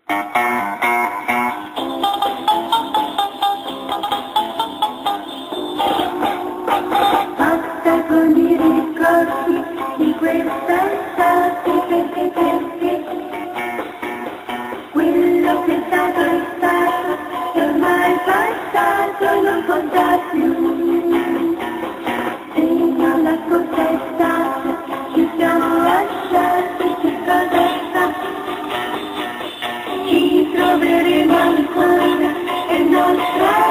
Basta con i ricordi di questa estate, perché quello che è stato e ormai passato non conta più. Fino alla scorsa estate ci siamo lasciati, che cosa fa? Ci troveremo ancora, è nostra